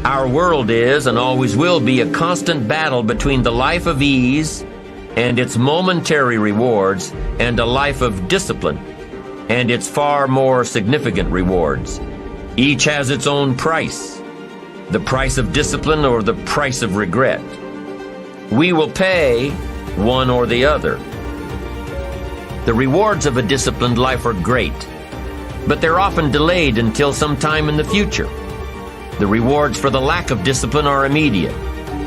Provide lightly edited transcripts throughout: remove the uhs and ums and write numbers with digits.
Our world is and always will be a constant battle between the life of ease and its momentary rewards and a life of discipline and its far more significant rewards. Each has its own price, the price of discipline or the price of regret. We will pay one or the other. The rewards of a disciplined life are great, but they're often delayed until some time in the future. The rewards for the lack of discipline are immediate,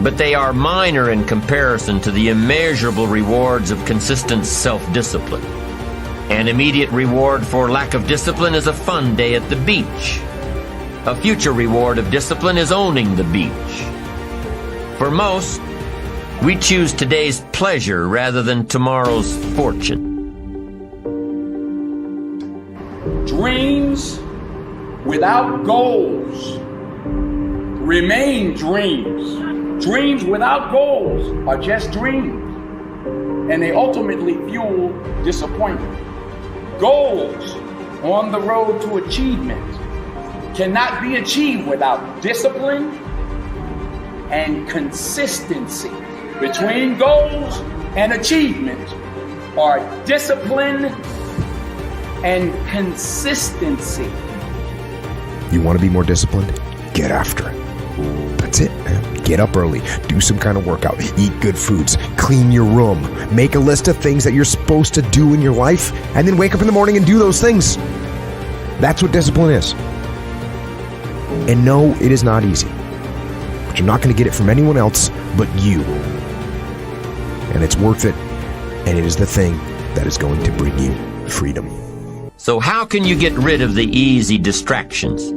but they are minor in comparison to the immeasurable rewards of consistent self-discipline. An immediate reward for lack of discipline is a fun day at the beach. A future reward of discipline is owning the beach. For most, we choose today's pleasure rather than tomorrow's fortune. Dreams without goals remain dreams. Dreams without goals are just dreams, and they ultimately fuel disappointment. Goals on the road to achievement cannot be achieved without discipline and consistency. Between goals and achievement are discipline and consistency. You want to be more disciplined? Get after it. That's it, man. Get up early, do some kind of workout, eat good foods, clean your room, make a list of things that you're supposed to do in your life, and then wake up in the morning and do those things. That's what discipline is. And no, it is not easy. But you're not going to get it from anyone else but you. And it's worth it, and it is the thing that is going to bring you freedom. So how can you get rid of the easy distractions?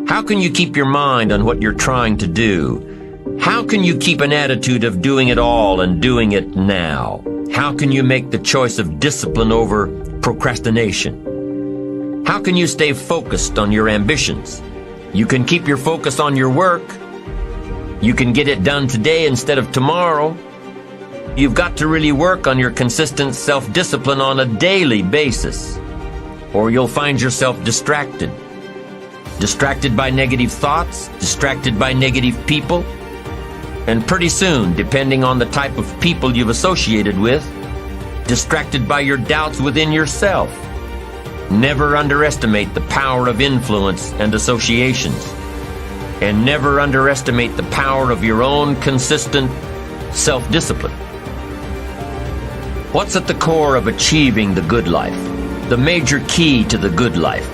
How can you keep your mind on what you're trying to do? How can you keep an attitude of doing it all and doing it now? How can you make the choice of discipline over procrastination? How can you stay focused on your ambitions? You can keep your focus on your work. You can get it done today instead of tomorrow. You've got to really work on your consistent self-discipline on a daily basis, or you'll find yourself distracted. Distracted by negative thoughts, distracted by negative people, and pretty soon, depending on the type of people you've associated with, distracted by your doubts within yourself. Never underestimate the power of influence and associations, and never underestimate the power of your own consistent self-discipline. What's at the core of achieving the good life? The major key to the good life.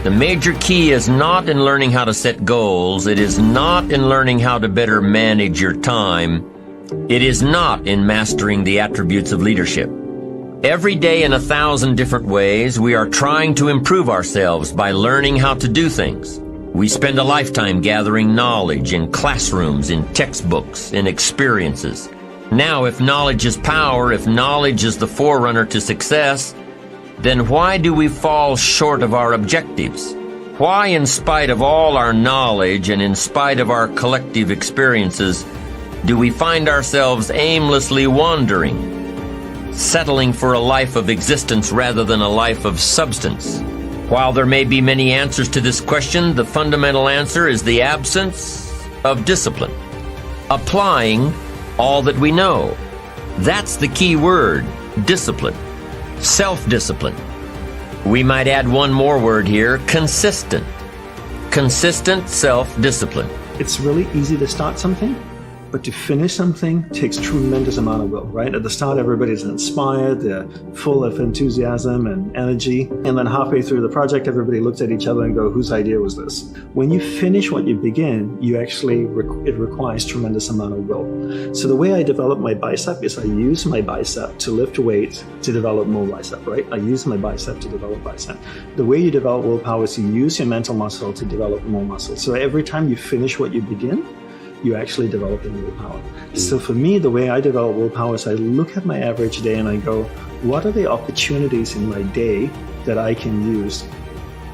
The major key is not in learning how to set goals. It is not in learning how to better manage your time. It is not in mastering the attributes of leadership. Every day in 1,000 different ways, we are trying to improve ourselves by learning how to do things. We spend a lifetime gathering knowledge in classrooms, in textbooks, in experiences. Now, if knowledge is power, if knowledge is the forerunner to success, then why do we fall short of our objectives? Why, in spite of all our knowledge and in spite of our collective experiences, do we find ourselves aimlessly wandering, settling for a life of existence rather than a life of substance? While there may be many answers to this question, the fundamental answer is the absence of discipline. Applying all that we know. That's the key word, discipline. Self-discipline. We might add one more word here, consistent. Consistent self-discipline. It's really easy to start something, but to finish something takes tremendous amount of will, right? At the start, everybody's inspired, they're full of enthusiasm and energy. And then halfway through the project, everybody looks at each other and go, whose idea was this? When you finish what you begin, you actually, it requires tremendous amount of will. So the way I develop my bicep is I use my bicep to lift weight to develop more bicep, right? I use my bicep to develop bicep. The way you develop willpower is you use your mental muscle to develop more muscle. So every time you finish what you begin, you actually develop in willpower. So for me, the way I develop willpower is I look at my average day and I go, what are the opportunities in my day that I can use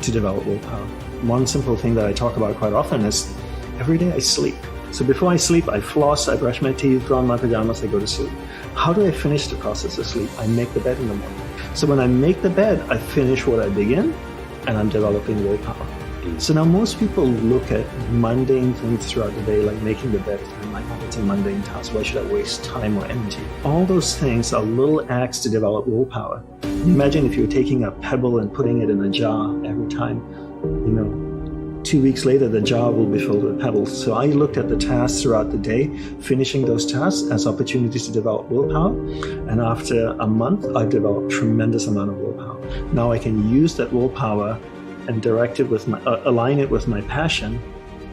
to develop willpower? One simple thing that I talk about quite often is every day I sleep. So before I sleep, I floss, I brush my teeth, throw on my pajamas, I go to sleep. How do I finish the process of sleep? I make the bed in the morning. So when I make the bed, I finish what I begin and I'm developing willpower. So now most people look at mundane things throughout the day, like making the bed, and like, oh, it's a mundane task. Why should I waste time or energy? All those things are little acts to develop willpower. Imagine if you were taking a pebble and putting it in a jar every time, 2 weeks later, the jar will be filled with pebbles. So I looked at the tasks throughout the day, finishing those tasks as opportunities to develop willpower. And after a month, I've developed a tremendous amount of willpower. Now I can use that willpower and direct it with align it with my passion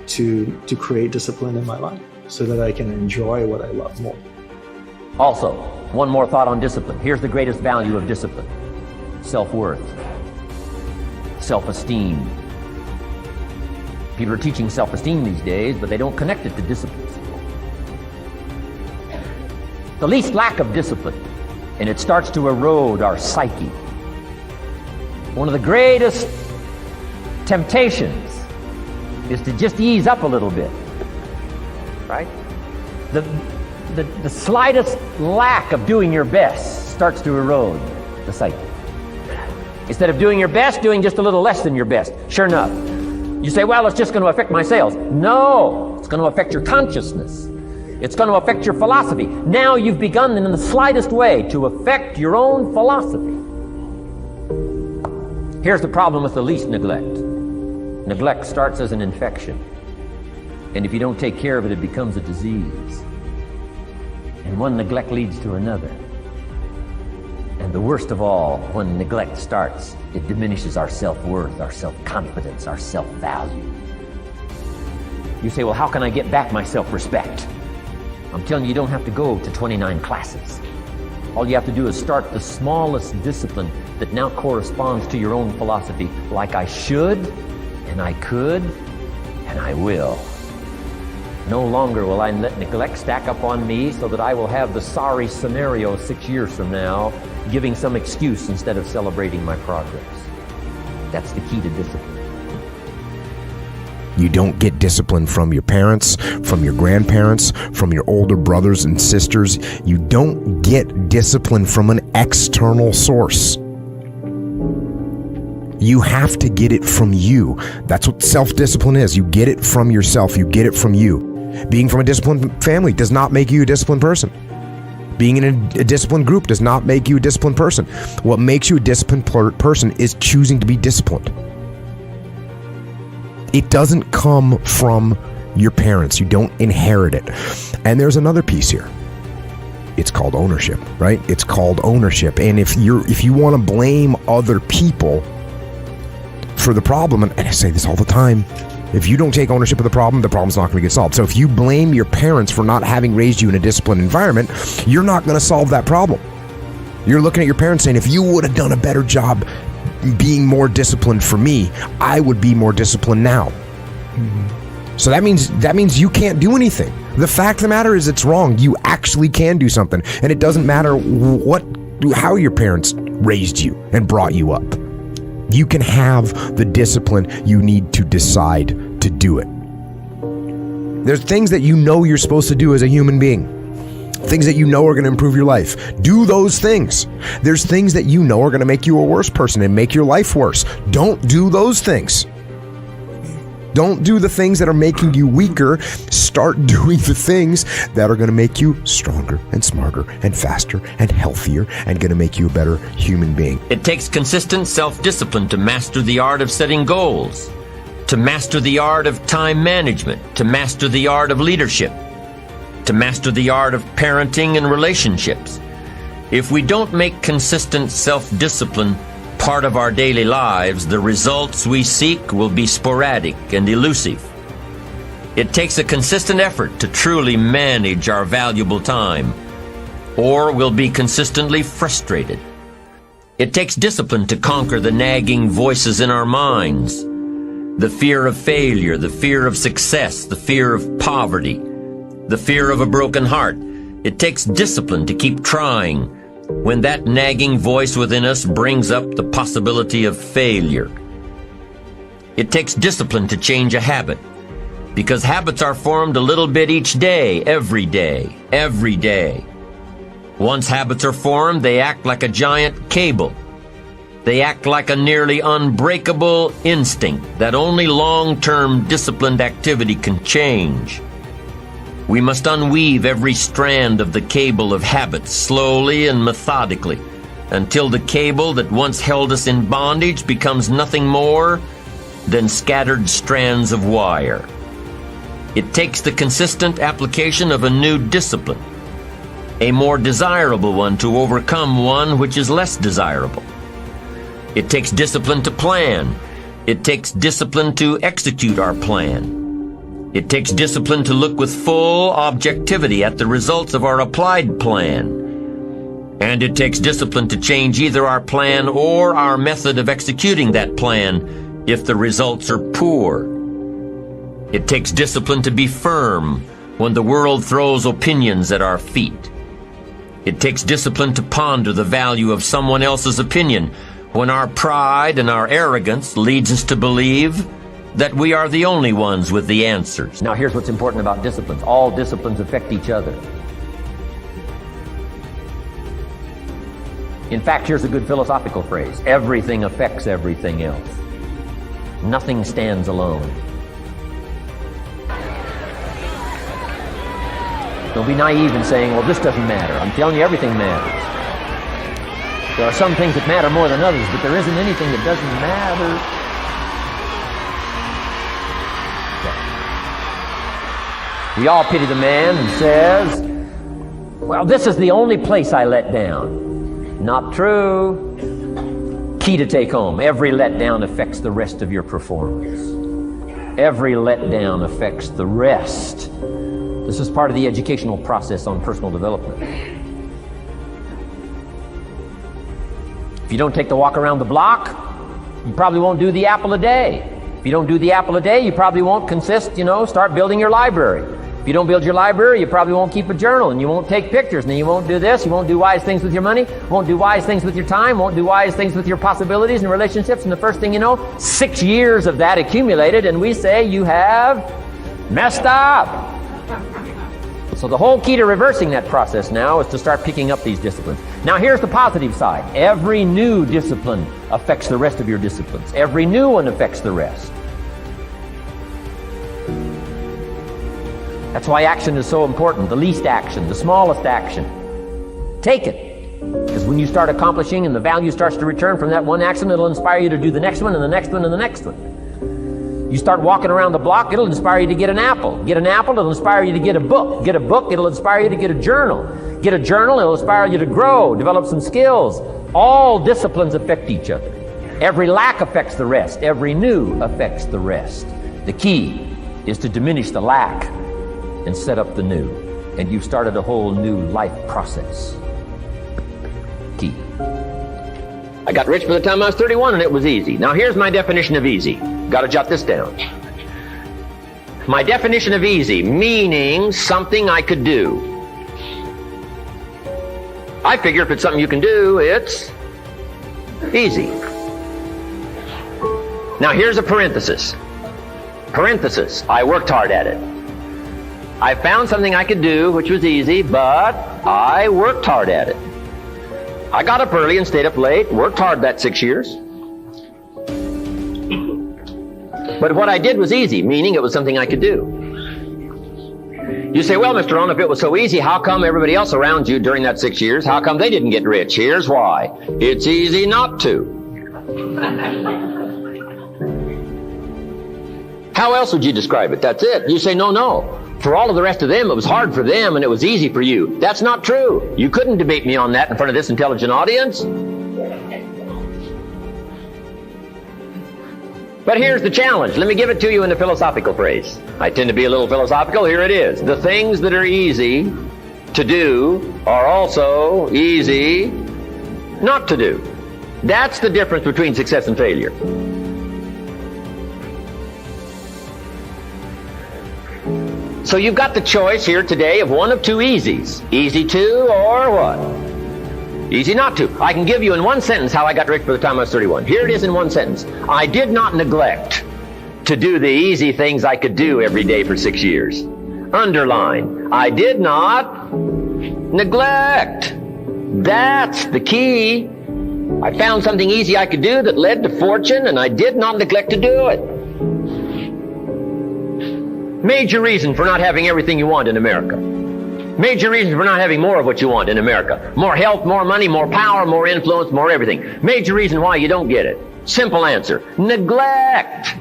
to create discipline in my life so that I can enjoy what I love more. Also, one more thought on discipline. Here's the greatest value of discipline: self-worth, self-esteem. People are teaching self-esteem these days, but they don't connect it to discipline. The least lack of discipline, and it starts to erode our psyche. One of the greatest temptations is to just ease up a little bit, right? The slightest lack of doing your best starts to erode the psyche. Instead of doing your best, doing just a little less than your best. Sure enough, you say, well, it's just going to affect my sales. No, it's going to affect your consciousness. It's going to affect your philosophy. Now you've begun in the slightest way to affect your own philosophy. Here's the problem with the least neglect. Neglect starts as an infection. And if you don't take care of it, it becomes a disease. And one neglect leads to another. And the worst of all, when neglect starts, it diminishes our self-worth, our self-confidence, our self-value. You say, well, how can I get back my self-respect? I'm telling you, you don't have to go to 29 classes. All you have to do is start the smallest discipline that now corresponds to your own philosophy, like I should, and I could, and I will. No longer will I let neglect stack up on me so that I will have the sorry scenario 6 years from now, giving some excuse instead of celebrating my progress. That's the key to discipline. You don't get discipline from your parents, from your grandparents, from your older brothers and sisters. You don't get discipline from an external source. You have to get it from you. That's what self-discipline is. You get it from yourself. You get it from you. Being from a disciplined family does not make you a disciplined person. Being in a disciplined group does not make you a disciplined person. What makes you a disciplined person is choosing to be disciplined. It doesn't come from your parents. You don't inherit it. And there's another piece here. It's called ownership, right? It's called ownership. And if you want to blame other people for the problem, and I say this all the time, if you don't take ownership of the problem's not going to get solved. So if you blame your parents for not having raised you in a disciplined environment, you're not going to solve that problem. You're looking at your parents saying, if you would have done a better job being more disciplined for me, I would be more disciplined now. Mm-hmm. So that means you can't do anything. The fact of the matter is it's wrong. You actually can do something. And it doesn't matter how your parents raised you and brought you up. You can have the discipline you need to decide to do it. There's things that you know you're supposed to do as a human being. Things that you know are going to improve your life. Do those things. There's things that you know are going to make you a worse person and make your life worse. Don't do those things. Don't do the things that are making you weaker. Start doing the things that are going to make you stronger and smarter and faster and healthier and going to make you a better human being. It takes consistent self-discipline to master the art of setting goals, to master the art of time management, to master the art of leadership, to master the art of parenting and relationships. If we don't make consistent self-discipline part of our daily lives, the results we seek will be sporadic and elusive. It takes a consistent effort to truly manage our valuable time, or we'll be consistently frustrated. It takes discipline to conquer the nagging voices in our minds, the fear of failure, the fear of success, the fear of poverty, the fear of a broken heart. It takes discipline to keep trying when that nagging voice within us brings up the possibility of failure. It takes discipline to change a habit, because habits are formed a little bit each day, every day, every day. Once habits are formed, they act like a giant cable. They act like a nearly unbreakable instinct that only long-term disciplined activity can change. We must unweave every strand of the cable of habits slowly and methodically until the cable that once held us in bondage becomes nothing more than scattered strands of wire. It takes the consistent application of a new discipline, a more desirable one, to overcome one which is less desirable. It takes discipline to plan. It takes discipline to execute our plan. It takes discipline to look with full objectivity at the results of our applied plan. And it takes discipline to change either our plan or our method of executing that plan if the results are poor. It takes discipline to be firm when the world throws opinions at our feet. It takes discipline to ponder the value of someone else's opinion when our pride and our arrogance leads us to believe that we are the only ones with the answers. Now here's what's important about disciplines. All disciplines affect each other. In fact, here's a good philosophical phrase. Everything affects everything else. Nothing stands alone. Don't be naive in saying, well, this doesn't matter. I'm telling you, everything matters. There are some things that matter more than others, but there isn't anything that doesn't matter. Okay. We all pity the man who says, well, this is the only place I let down. Not true. Key to take home. Every letdown affects the rest of your performance. Every letdown affects the rest. This is part of the educational process on personal development. If you don't take the walk around the block, you probably won't do the apple a day. If you don't do the apple a day, you probably won't start building your library. If you don't build your library, you probably won't keep a journal, and you won't take pictures, and then you won't do this, you won't do wise things with your money, won't do wise things with your time, won't do wise things with your possibilities and relationships, and the first thing you know, 6 years of that accumulated, and we say you have messed up. So the whole key to reversing that process now is to start picking up these disciplines. Now here's the positive side. Every new discipline affects the rest of your disciplines. Every new one affects the rest. That's why action is so important. The least action, the smallest action. Take it. Because when you start accomplishing and the value starts to return from that one action, it'll inspire you to do the next one and the next one and the next one. You start walking around the block, it'll inspire you to get an apple. Get an apple, it'll inspire you to get a book. Get a book, it'll inspire you to get a journal. Get a journal, it'll inspire you to grow, develop some skills. All disciplines affect each other. Every lack affects the rest. Every new affects the rest. The key is to diminish the lack and set up the new. And you've started a whole new life process. Key. I got rich by the time I was 31 and it was easy. Now here's my definition of easy. Got to jot this down. My definition of easy, meaning something I could do. I figure if it's something you can do, it's easy. Now here's a parenthesis. Parenthesis, I worked hard at it. I found something I could do which was easy, but I worked hard at it. I got up early and stayed up late, worked hard that 6 years. But what I did was easy, meaning it was something I could do. You say, well, Mr. Rohn, if it was so easy, how come everybody else around you during that 6 years, how come they didn't get rich? Here's why. It's easy not to. How else would you describe it? That's it. You say, no. For all of the rest of them, it was hard for them and it was easy for you. That's not true. You couldn't debate me on that in front of this intelligent audience. But here's the challenge. Let me give it to you in a philosophical phrase. I tend to be a little philosophical. Here it is. The things that are easy to do are also easy not to do. That's the difference between success and failure. So you've got the choice here today of one of two easies. Easy to or what? Easy not to. I can give you in one sentence how I got rich by the time I was 31. Here it is in one sentence. I did not neglect to do the easy things I could do every day for 6 years. Underline. I did not neglect. That's the key. I found something easy I could do that led to fortune, and I did not neglect to do it. Major reason for not having everything you want in America. Major reason for not having more of what you want in America. More health, more money, more power, more influence, more everything. Major reason why you don't get it. Simple answer. Neglect.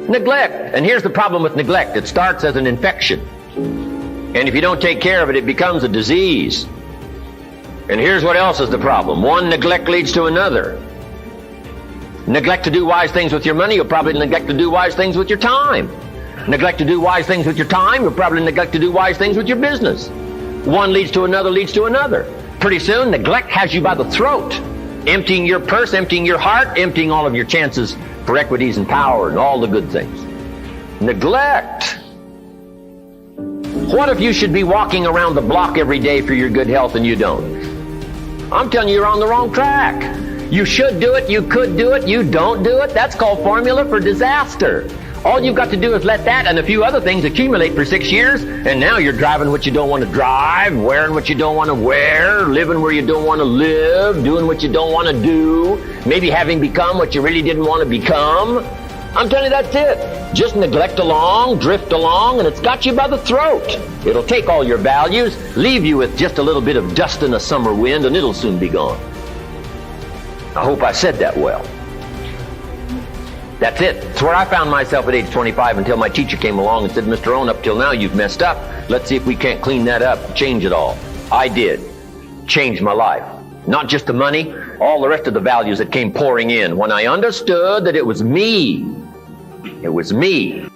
Neglect. And here's the problem with neglect. It starts as an infection. And if you don't take care of it, it becomes a disease. And here's what else is the problem. One neglect leads to another. Neglect to do wise things with your money, you'll probably neglect to do wise things with your time. Neglect to do wise things with your time, you'll probably neglect to do wise things with your business. One leads to another, leads to another. Pretty soon, neglect has you by the throat, emptying your purse, emptying your heart, emptying all of your chances for equities and power and all the good things. Neglect. What if you should be walking around the block every day for your good health and you don't? I'm telling you, you're on the wrong track. You should do it, you could do it, you don't do it. That's called formula for disaster. All you've got to do is let that and a few other things accumulate for 6 years, and now you're driving what you don't want to drive, wearing what you don't want to wear, living where you don't want to live, doing what you don't want to do, maybe having become what you really didn't want to become. I'm telling you, that's it. Just neglect along, drift along, and it's got you by the throat. It'll take all your values, leave you with just a little bit of dust in a summer wind, and it'll soon be gone. I hope I said that well. That's it. It's where I found myself at age 25 until my teacher came along and said, Mr. Rohn, up till now you've messed up. Let's see if we can't clean that up, change it all. I did. Changed my life. Not just the money, all the rest of the values that came pouring in when I understood that it was me. It was me.